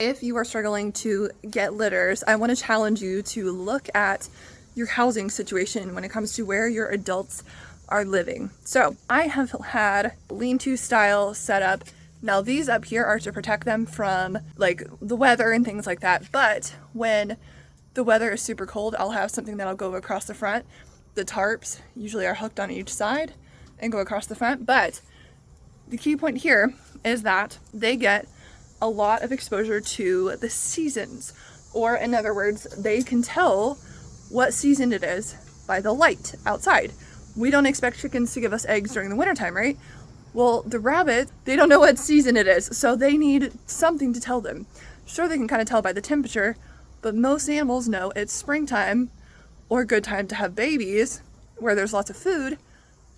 If you are struggling to get litters, I want to challenge you to look at your housing situation when it comes to where your adults are living. So I have had lean-to style setup. Now these up here are to protect them from like the weather and things like that. But when the weather is super cold, I'll have something that'll go across the front. The tarps usually are hooked on each side and go across the front. But the key point here is that they get a lot of exposure to the seasons, or in other words, they can tell what season it is by the light outside. We don't expect chickens to give us eggs during the wintertime, right? Well, the rabbit, they don't know what season it is, so they need something to tell them. Sure, they can kind of tell by the temperature, but most animals know it's springtime or a good time to have babies where there's lots of food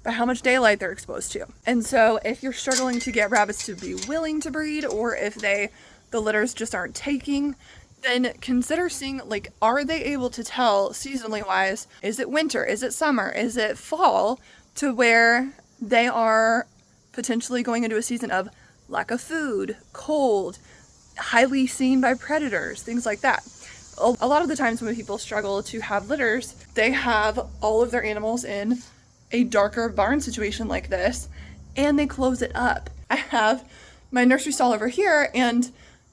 by how much daylight they're exposed to. And so if you're struggling to get rabbits to be willing to breed, or if the litters just aren't taking, then consider seeing, like, are they able to tell seasonally wise, is it winter, is it summer, is it fall, to where they are potentially going into a season of lack of food, cold, highly seen by predators, things like that. A lot of the times when people struggle to have litters, they have all of their animals in a darker barn situation like this, and they close it up. I have my nursery stall over here, and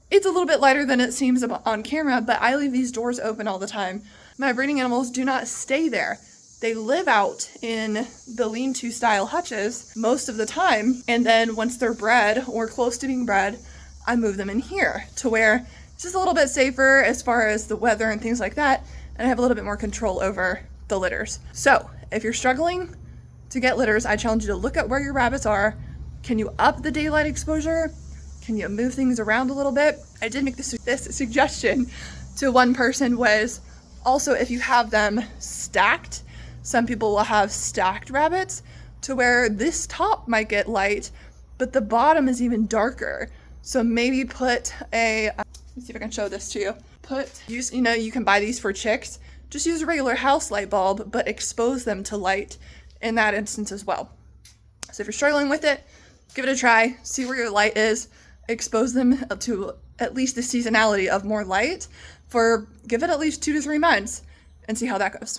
it's a little bit lighter than it seems on camera, but I leave these doors open all the time. My breeding animals do not stay there. They live out in the lean-to style hutches most of the time, and then once they're bred or close to being bred, I move them in here to where it's just a little bit safer as far as the weather and things like that, and I have a little bit more control over the litters. So if you're struggling to get litters, I challenge you to look at where your rabbits are. Can you up the daylight exposure? Can you move things around a little bit? I did make this suggestion to one person, was also if you have them stacked, some people will have stacked rabbits to where this top might get light, but the bottom is even darker. So maybe put let's see if I can show this to you. You can buy these for chicks. Just use a regular house light bulb, but expose them to light in that instance as well. So if you're struggling with it, give it a try, see where your light is, expose them to at least the seasonality of more light give it at least 2 to 3 months and see how that goes.